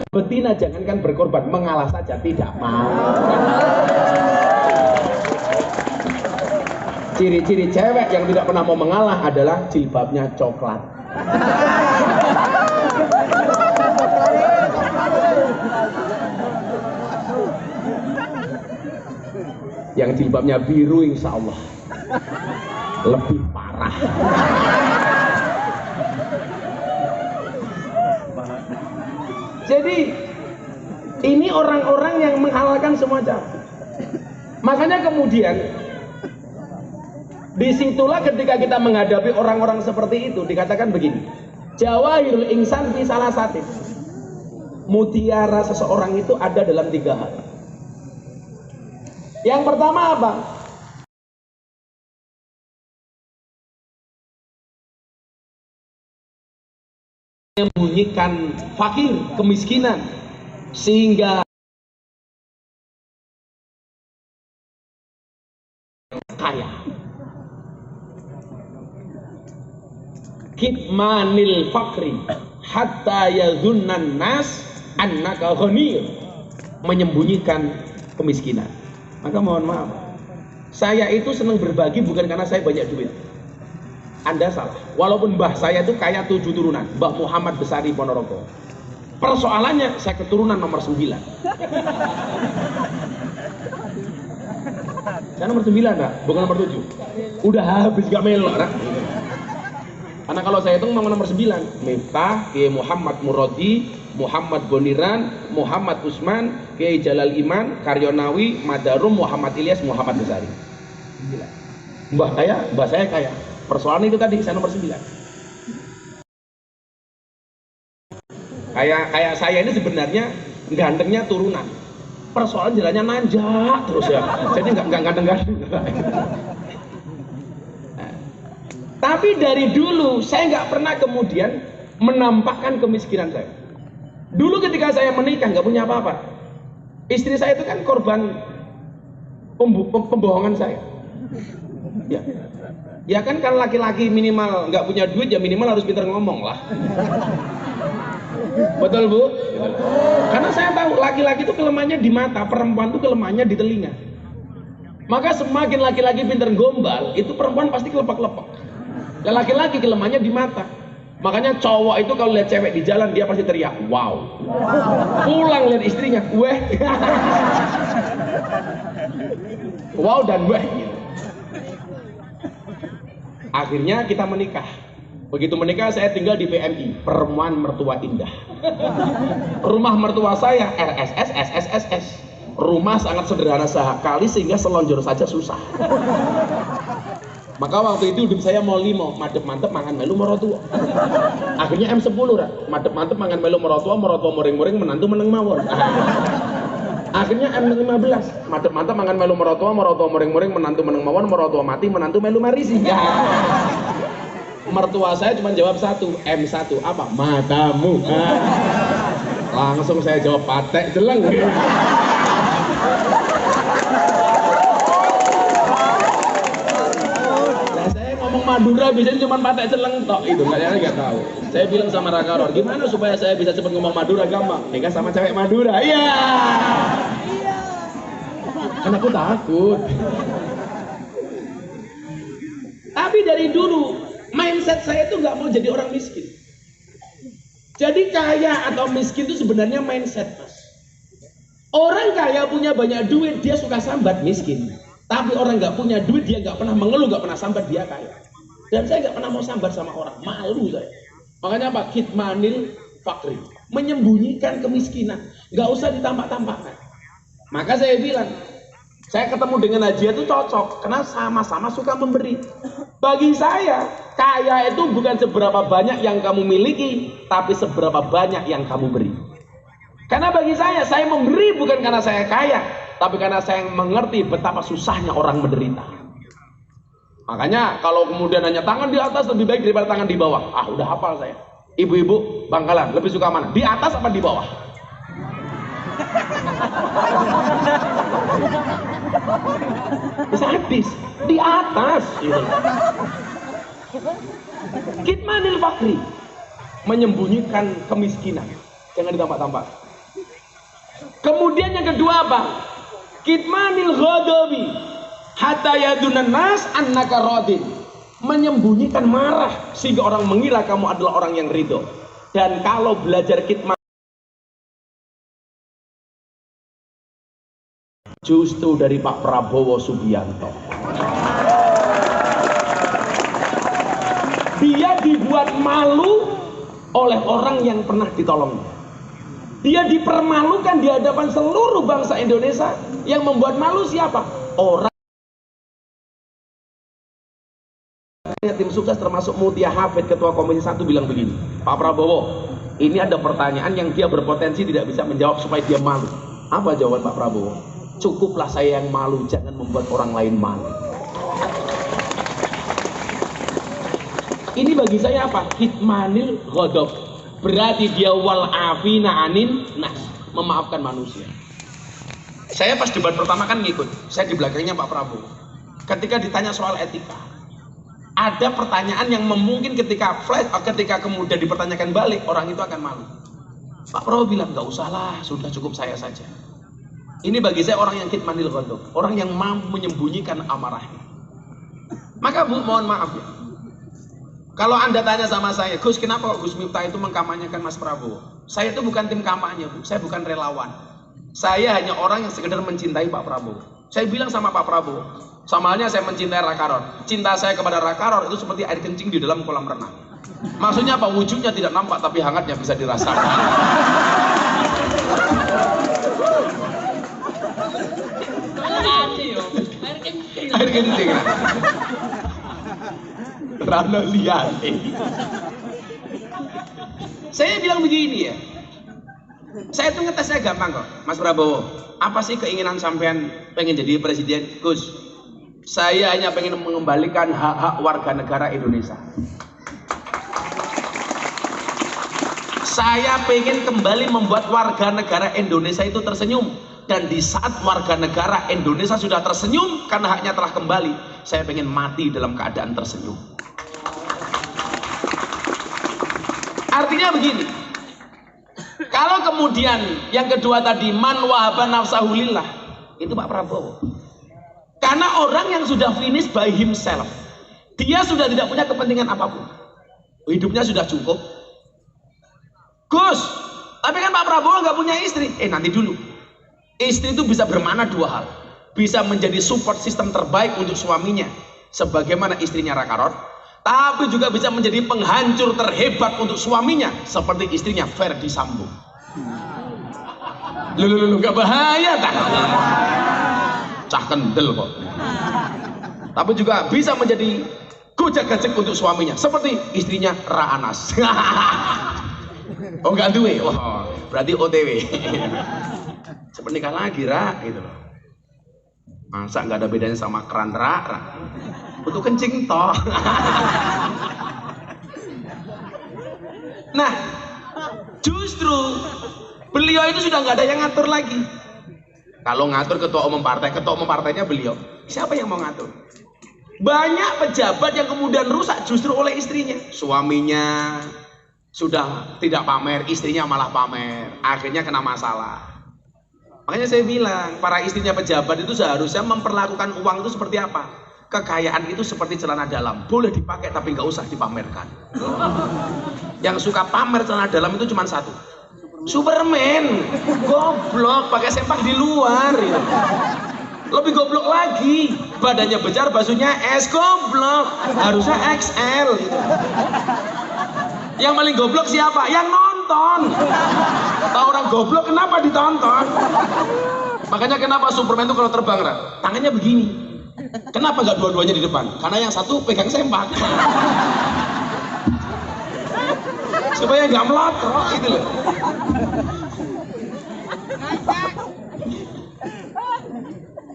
betina jangankan berkorban, mengalah saja tidak mau. Ciri-ciri cewek yang tidak pernah mau mengalah adalah jilbabnya coklat. Yang jilbabnya biru insya Allah lebih parah. Jadi ini orang-orang yang menghalalkan semua cara. Makanya kemudian disitulah ketika kita menghadapi orang-orang seperti itu dikatakan begini, jawahirul insan fi salah satu, mutiara seseorang itu ada dalam 3 hal. Yang pertama apa? Menyembunyikan fakir, kemiskinan, sehingga kaya. Kitmanil fakri hatta yadhunnan nas annaka ghaniyun, menyembunyikan kemiskinan. Maka mohon maaf, saya itu senang berbagi bukan karena saya banyak duit. Anda salah. Walaupun mbah saya itu kaya 7 turunan, Mbah Muhammad Besari Ponorogo. Persoalannya saya keturunan nomor 9. Saya nomor 9 enggak? Bukan nomor 7. Udah habis gak melok nah. Karena kalau saya hitung nomor 9, Miftah, Kiai Muhammad Muradi, Muhammad Boniran, Muhammad Usman, Kiai Jalal Iman, Karyonawi, Madarum, Muhammad Ilyas, Muhammad Besari. Mbah saya kaya. Persoalan itu tadi saya nomor 9. Kayak saya ini sebenarnya gantengnya turunan. Persoalan jalannya nanjak terus ya. Jadi nggak ganteng-ganteng. Tapi dari dulu saya nggak pernah kemudian menampakkan kemiskinan saya. Dulu ketika saya menikah nggak punya apa-apa, istri saya itu kan korban pembohongan saya. Ya kan laki-laki minimal nggak punya duit ya minimal harus pintar ngomong lah. Betul Bu? Karena saya tahu laki-laki itu kelemahannya di mata, perempuan itu kelemahannya di telinga. Maka semakin laki-laki pintar gombal, itu perempuan pasti kelepek-kelepek. Dan laki-laki kelemahannya di mata. Makanya cowok itu kalau lihat cewek di jalan dia pasti teriak, wow. Pulang lihat istrinya, weh. Wow dan weh gitu. Akhirnya kita menikah. Begitu menikah saya tinggal di PMI, Perumahan Mertua Indah. Rumah mertua saya RSS SSSS. Rumah sangat sederhana sekali sehingga selonjor saja susah. Maka waktu itu hidup saya mau limo, madep-mantep mangan melu merotua. Akhirnya M10 lah, madep-mantep mangan melu merotua moring-moring menantu meneng mawon. Akhirnya M15, madep-mantep mangan melu merotua moring-moring menantu meneng mawon, merotua mati menantu melu marisi. Ya. Mertua saya cuma jawab satu, M1 apa? Matamu. Langsung saya jawab patek jeleng. Madura biasanya cuma patek celeng tok itu nggak tahu. Saya bilang sama Raka Ror, gimana supaya saya bisa cepat ngomong Madura? Gampang, nikah sama cewek Madura. Iya. Kan aku takut. Tapi dari dulu mindset saya tuh nggak mau jadi orang miskin. Jadi kaya atau miskin itu sebenarnya mindset, Mas. Orang kaya punya banyak duit dia suka sambat miskin. Tapi orang nggak punya duit dia nggak pernah mengeluh, nggak pernah sambat dia kaya. Dan saya nggak pernah mau sambat sama orang, malu saya. Makanya apa? Kitmanil fakri, menyembunyikan kemiskinan, nggak usah ditampak-tampakkan. Maka saya bilang, saya ketemu dengan Haji itu cocok, karena sama-sama suka memberi. Bagi saya, kaya itu bukan seberapa banyak yang kamu miliki, tapi seberapa banyak yang kamu beri. Karena bagi saya memberi bukan karena saya kaya, tapi karena saya mengerti betapa susahnya orang menderita. Makanya kalau kemudian hanya tangan di atas lebih baik daripada tangan di bawah. Ah, udah hafal saya. Ibu-ibu Bangkalan lebih suka mana? Di atas apa di bawah? Bisa habis di atas. Gitu. Kitmanil fakri, menyembunyikan kemiskinan. Jangan ditampak-tampak. Kemudian yang kedua apa? Kitmanil ghadabi hatta yadunan nas annaka radin. Menyembunyikan marah sehingga orang mengira kamu adalah orang yang ridho. Dan kalau belajar kitman justru dari Pak Prabowo Subianto. Dia dibuat malu oleh orang yang pernah ditolong. Dia dipermalukan di hadapan seluruh bangsa Indonesia. Yang membuat malu siapa? Orang tim sukses termasuk Mutia Hafid, ketua Komisi 1 bilang begini, Pak Prabowo, ini ada pertanyaan yang dia berpotensi tidak bisa menjawab supaya dia malu. Apa jawaban Pak Prabowo? Cukuplah saya yang malu, jangan membuat orang lain malu. Ini bagi saya apa? Kitmanil ghadab. Berarti dia wal afina anin nas, memaafkan manusia. Saya pas debat pertama kan ngikut, saya di belakangnya Pak Prabowo. Ketika ditanya soal etika, ada pertanyaan yang mungkin ketika kemudian dipertanyakan balik, orang itu akan malu. Pak Prabowo bilang, gak usahlah, sudah cukup saya saja. Ini bagi saya orang yang kitmanil ghadab, orang yang mampu menyembunyikan amarahnya. Maka Bu, mohon maaf ya, kalau Anda tanya sama saya, Gus, kenapa Gus Miftah itu mengkampanyekan Mas Prabowo? Saya itu bukan tim kampanye, Bu. Saya bukan relawan. Saya hanya orang yang sekedar mencintai Pak Prabowo. Saya bilang sama Pak Prabowo, sama halnya saya mencintai Rakaror. Cinta saya kepada Rakaror itu seperti air kencing di dalam kolam renang. Maksudnya apa? Wujudnya tidak nampak, tapi hangatnya bisa dirasakan. Air kencing. Rano lihat. Saya bilang begini ya, saya tuh ngetesnya gampang kok, Mas Prabowo. Apa sih keinginan sampean pengen jadi presiden? Gus, saya hanya pengen mengembalikan hak-hak warga negara Indonesia. Saya pengen kembali membuat warga negara Indonesia itu tersenyum. Dan di saat warga negara Indonesia sudah tersenyum karena haknya telah kembali, saya pengen mati dalam keadaan tersenyum. Artinya begini, kalau kemudian yang kedua tadi man wahaba nafsahu lillah, itu Pak Prabowo. Karena orang yang sudah finish by himself, dia sudah tidak punya kepentingan apapun, hidupnya sudah cukup. Gus, tapi kan Pak Prabowo nggak punya istri. Nanti dulu, istri itu bisa bermakna dua hal, bisa menjadi support system terbaik untuk suaminya sebagaimana istrinya Rakarot, tapi juga bisa menjadi penghancur terhebat untuk suaminya seperti istrinya Ferdi Sambo. Lu gak bahaya tak? Cah kendel kok. Tapi juga bisa menjadi gojek-gajek untuk suaminya seperti istrinya Raanas. Oh enggak duwe. Oh, berarti OTW. Sepernikah lagi Ra gitu loh. Masa nggak ada bedanya sama keran Ra? Butuh kencing toh. Nah, justru beliau itu sudah nggak ada yang ngatur lagi. Kalau ngatur ketua umum partainya beliau. Siapa yang mau ngatur? Banyak pejabat yang kemudian rusak justru oleh istrinya. Suaminya sudah tidak pamer, istrinya malah pamer. Akhirnya kena masalah. Makanya saya bilang, para istrinya pejabat itu seharusnya memperlakukan uang itu seperti apa? Kekayaan itu seperti celana dalam, boleh dipakai tapi nggak usah dipamerkan. Yang suka pamer celana dalam itu cuma satu, Superman, goblok, pakai sempak di luar. Ya. Lebih goblok lagi, badannya besar, basuhnya S, goblok, harusnya XL. Gitu. Yang paling goblok siapa? Yang nonton. Tahu orang goblok kenapa ditonton? Makanya kenapa Superman itu kalau terbang, tangannya begini. Kenapa nggak dua-duanya di depan? Karena yang satu pegang sempak. Supaya nggak melotrok gitu loh.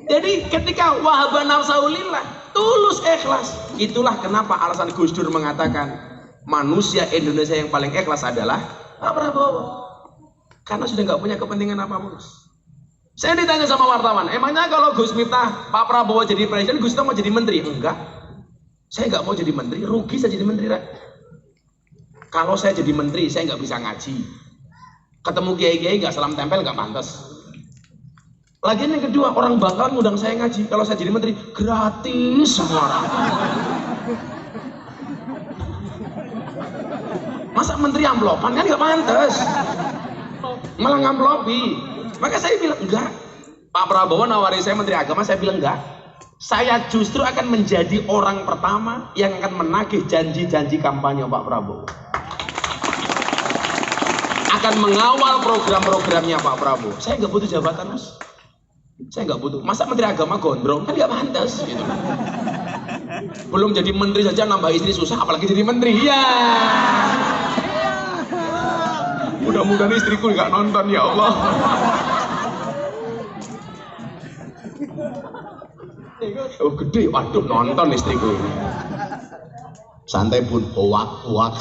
Jadi ketika wahaba nafsahu lillah, tulus ikhlas. Itulah kenapa alasan Gus Dur mengatakan manusia Indonesia yang paling ikhlas adalah Pak Prabowo. Karena sudah nggak punya kepentingan apapun. Saya ditanya sama wartawan, emangnya kalau Gus Miftah, Pak Prabowo jadi presiden, Gus Miftah mau jadi menteri? Enggak, saya nggak mau jadi menteri, rugi saya jadi menteri. Kalau saya jadi menteri, saya nggak bisa ngaji. Ketemu kiai-kiai nggak salam tempel nggak pantas. Lagian yang kedua, orang bakalan ngundang saya ngaji. Kalau saya jadi menteri, gratis semua orang. Masa menteri amplopan kan nggak pantas. Malah ngamplopi. Maka saya bilang enggak. Pak Prabowo nawari saya menteri agama, saya bilang enggak. Saya justru akan menjadi orang pertama yang akan menagih janji-janji kampanye Pak Prabowo. Akan mengawal program-programnya Pak Prabowo. Saya nggak butuh jabatan, Mas. Saya nggak butuh. Masa menteri agama gondrong kan nggak pantas gitu. Belum jadi menteri saja nambah istri susah, apalagi jadi menteri. Ya. Mudah-mudahan istriku nggak nonton ya Allah. Oh gede, waduh nonton istriku. Santai pun, hoak.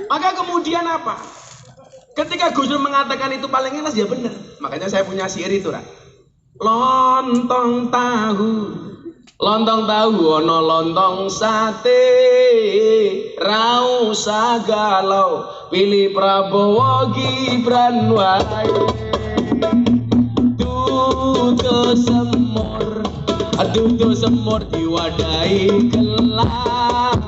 Maka kemudian apa? Ketika Gus Dur mengatakan itu paling enak, ya benar. Makanya saya punya syair itu, Ra. Lontong tahu ono lontong sate, ra usah galau, pilih Prabowo Gibran wae. Dudu semur diwadahi gelas,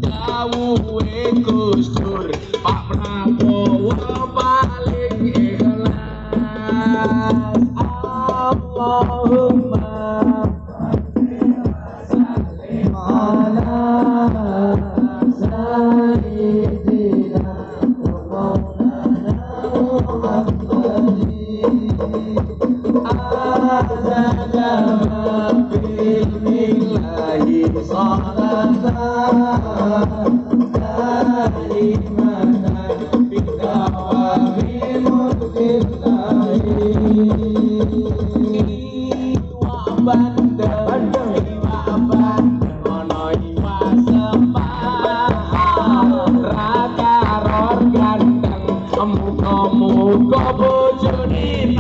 dawuhe Gus Dur Pak Prabowo paling ikhlas. Allahumma salli ala sayyidina Maulana Muhammadin bismillahi salatan kalimatan bidawami mutilahi iwa bandeng ono iwa sepah rakaror gandeng muga-muga bojone